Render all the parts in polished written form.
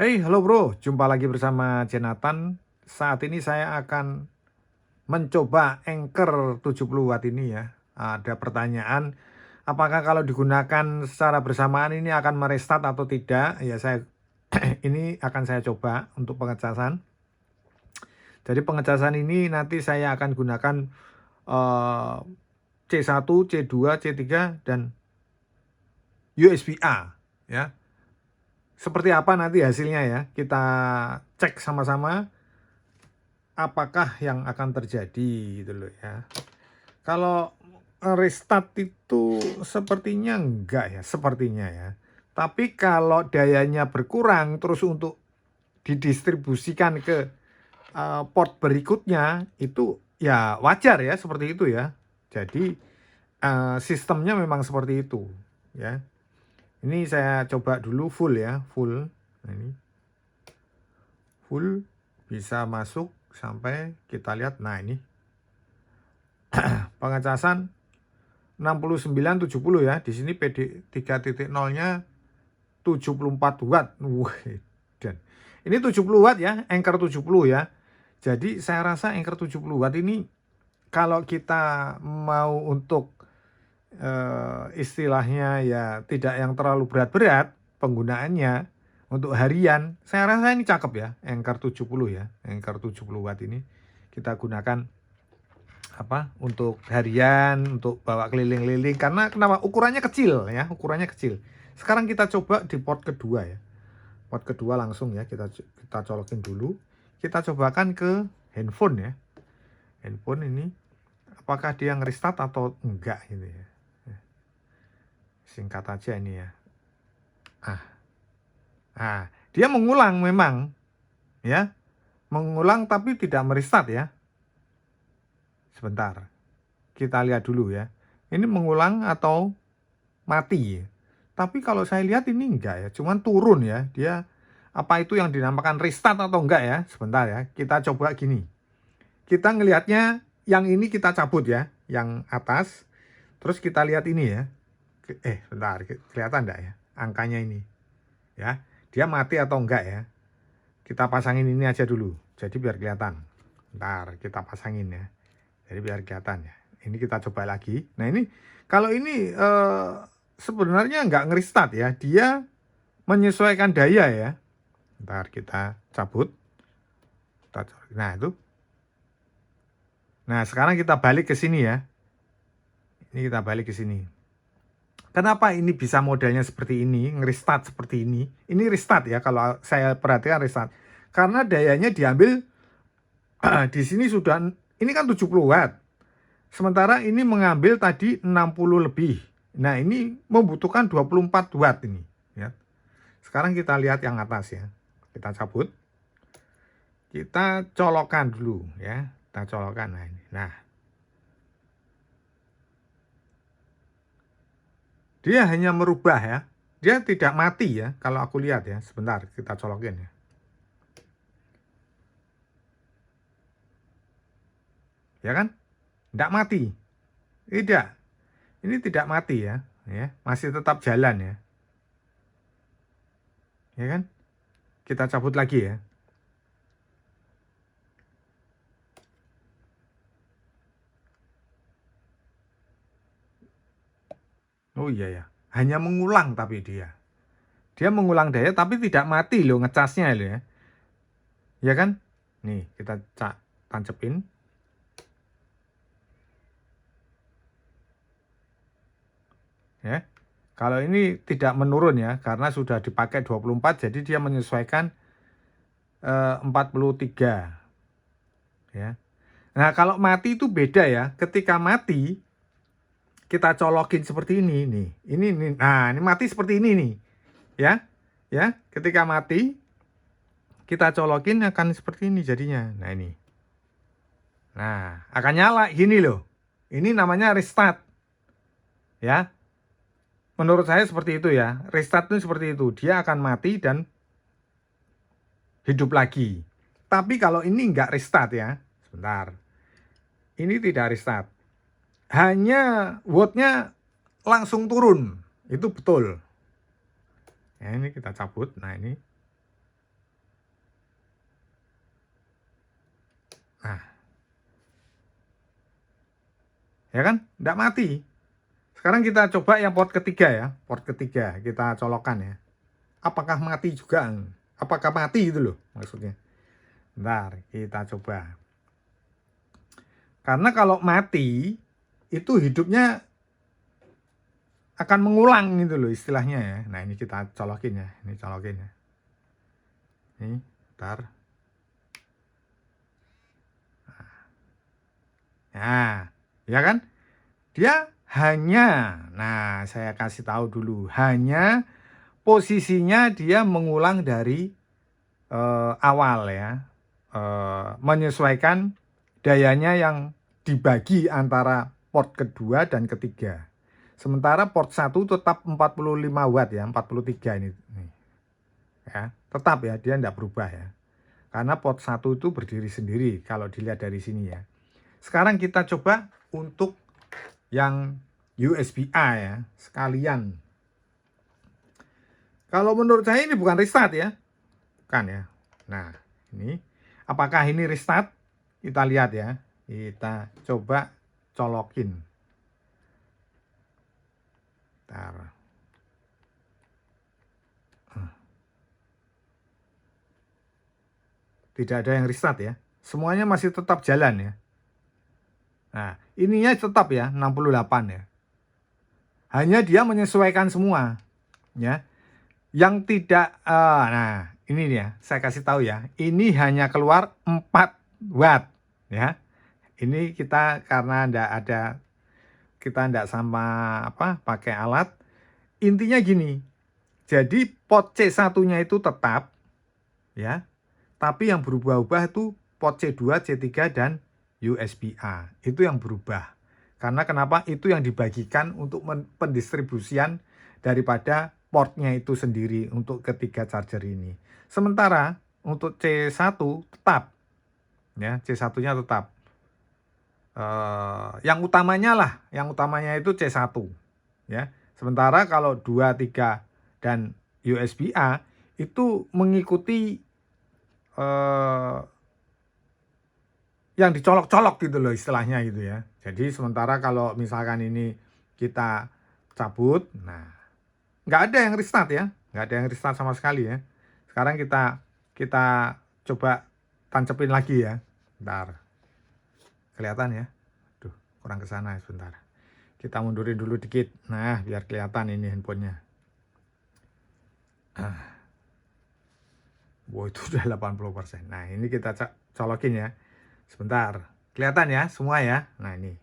Hey, halo bro, jumpa lagi bersama Jonathan. Saat ini saya akan mencoba Anchor 70 watt ini ya. Ada pertanyaan, apakah kalau digunakan secara bersamaan ini akan merestart atau tidak? Ya saya ini akan saya coba untuk pengecasan. Jadi pengecasan ini nanti saya akan gunakan eh, C1, C2, C3 dan USB-A ya. Seperti apa nanti hasilnya ya? Kita cek sama-sama apakah yang akan terjadi gitu loh ya. Kalau restart itu sepertinya enggak ya, sepertinya ya. Tapi kalau dayanya berkurang terus untuk didistribusikan ke port berikutnya itu ya wajar ya seperti itu ya. Jadi sistemnya memang seperti itu ya. Ini saya coba dulu full ya, full. Nah, ini full bisa masuk sampai kita lihat. Nah, ini pengecasan 6970 ya. Di sini PD 3.0-nya 74 watt. Dan ini 70 watt ya, Anchor 70 ya. Jadi saya rasa Anchor 70 watt ini kalau kita mau untuk istilahnya ya tidak yang terlalu berat-berat penggunaannya untuk harian, saya rasa ini cakep ya, Anchor 70 ya. Anchor 70 watt ini kita gunakan untuk harian, untuk bawa keliling-keliling. Karena kenapa? Ukurannya kecil ya, ukurannya kecil. Sekarang kita coba di port kedua ya. Port kedua langsung ya, kita colokin dulu. Kita cobakan ke handphone ya. Handphone ini apakah dia nge-restart atau enggak ini ya. Singkat aja ini ya. Dia mengulang memang ya. Mengulang tapi tidak merestart ya. Sebentar. Kita lihat dulu ya. Ini mengulang atau mati. Tapi kalau saya lihat ini enggak ya, cuman turun ya. Dia apa itu yang dinamakan restart atau enggak ya? Sebentar ya, kita coba gini. Kita ngelihatnya yang ini kita cabut ya, yang atas. Terus kita lihat ini ya. Bentar, kelihatan enggak ya? Angkanya ini. Ya, dia mati atau enggak ya? Kita pasangin ini aja dulu. Jadi biar kelihatan. Bentar, kita pasangin ya. Jadi biar kelihatan ya. Ini kita coba lagi. Nah ini kalau ini sebenarnya nggak ngerestart ya. Dia menyesuaikan daya ya. Ntar kita cabut. Nah itu. Nah sekarang kita balik ke sini ya. Ini kita balik ke sini. Kenapa ini bisa modelnya seperti ini, ngerestart seperti ini? Ini restart ya kalau saya perhatikan restart. Karena dayanya diambil di sini sudah, ini kan 70 watt. Sementara ini mengambil tadi 60 lebih. Nah ini membutuhkan 24 watt ini ya. Sekarang kita lihat yang atas ya. Kita cabut. Kita colokkan dulu ya. Kita colokkan. Nah ini. Nah. Dia hanya merubah ya. Dia tidak mati ya. Kalau aku lihat ya. Sebentar kita colokin ya. Ya kan? Tidak mati. Tidak. Ini tidak mati ya. Ya, masih tetap jalan ya. Ya kan? Kita cabut lagi ya. Oh iya ya. Hanya mengulang tapi dia. Dia mengulang daya tapi tidak mati loh ngecasnya loh ya. Ya kan? Nih, kita tancepin. Ya. Kalau ini tidak menurun ya karena sudah dipakai 24 jadi dia menyesuaikan 43 ya. Nah, kalau mati itu beda ya. Ketika mati kita colokin seperti ini nih. Ini. Nah, ini mati seperti ini nih. Ya. Ya, ketika mati kita colokin akan seperti ini jadinya. Nah, ini. Nah, akan nyala gini loh. Ini namanya restart. Ya. Menurut saya seperti itu ya. Restart itu seperti itu. Dia akan mati dan hidup lagi. Tapi kalau ini enggak restart ya. Sebentar. Ini tidak restart. Hanya wattnya langsung turun. Itu betul. Ya, ini kita cabut. Nah, ini. ya kan? Nggak mati. Sekarang kita coba yang port ketiga ya, port ketiga kita colokkan ya. Apakah mati juga? Apakah mati itu loh maksudnya? Bentar, kita coba. Karena kalau mati itu hidupnya akan mengulang gitu loh istilahnya ya. Nah ini kita colokin ya, ini colokin ya. Ini, bentar. Nah, ya kan? Dia hanya, nah saya kasih tahu dulu, hanya posisinya dia mengulang dari awal ya, menyesuaikan dayanya yang dibagi antara port kedua dan ketiga. Sementara port 1 tetap 45 watt ya, 43 ini. Ya, tetap ya, dia tidak berubah ya. Karena port 1 itu berdiri sendiri kalau dilihat dari sini ya. Sekarang kita coba untuk yang USB-A ya, sekalian. Kalau menurut saya ini bukan restart ya. Bukan ya. Nah, ini apakah ini restart? Kita lihat ya. Kita coba colokin. Bentar. Tidak ada yang restart ya. Semuanya masih tetap jalan ya. Nah, ininya tetap ya 68 ya. Hanya dia menyesuaikan semua ya. Yang tidak nah, ini dia, saya kasih tahu ya. Ini hanya keluar 4 watt ya. Ini kita karena kita ndak sama pakai alat. Intinya gini. Jadi pot C1-nya itu tetap ya. Tapi yang berubah-ubah itu pot C2, C3 dan USB-A. Itu yang berubah. Karena kenapa? Itu yang dibagikan untuk pendistribusian daripada portnya itu sendiri untuk ketiga charger ini. Sementara untuk C1 tetap ya, C1-nya tetap. Yang utamanya itu C1 ya. Sementara kalau 2, 3 dan USB-A itu mengikuti yang dicolok-colok gitu loh istilahnya gitu ya. Jadi sementara kalau misalkan ini kita cabut, nah nggak ada yang restart ya, nggak ada yang restart sama sekali ya. Sekarang kita coba tancepin lagi ya. Bentar, kelihatan ya. Duh, kurang kesana ya, sebentar. Kita mundurin dulu dikit. Nah, biar kelihatan ini handphonenya. Wow, itu udah 80%. Nah, ini kita colokin ya. Sebentar. Kelihatan ya semua ya. Nah, ini.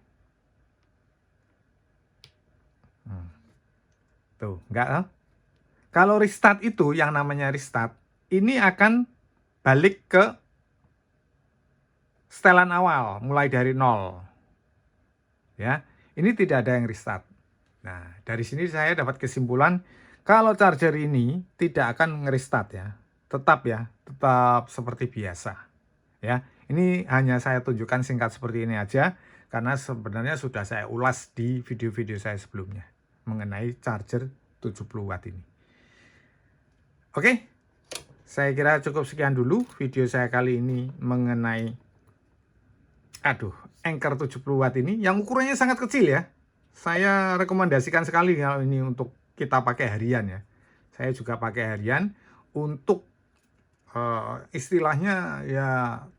Tuh, enggak loh. Kalau restart itu, yang namanya restart, ini akan balik ke setelan awal, mulai dari 0. Ya, ini tidak ada yang restart. Nah, dari sini saya dapat kesimpulan, kalau charger ini tidak akan nge-restart ya. Tetap ya, tetap seperti biasa. Ya, ini hanya saya tunjukkan singkat seperti ini aja, karena sebenarnya sudah saya ulas di video-video saya sebelumnya mengenai charger 70 watt ini. Oke, saya kira cukup sekian dulu video saya kali ini mengenai Anker 70 watt ini, yang ukurannya sangat kecil ya. Saya rekomendasikan sekali kalau ini untuk kita pakai harian ya. Saya juga pakai harian untuk istilahnya ya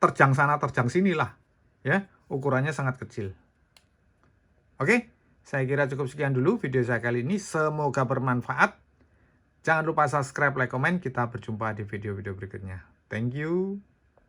terjang sana terjang sini lah ya, ukurannya sangat kecil. Oke, saya kira cukup sekian dulu video saya kali ini, semoga bermanfaat. Jangan lupa subscribe, like, komen. Kita berjumpa di video-video berikutnya. Thank you.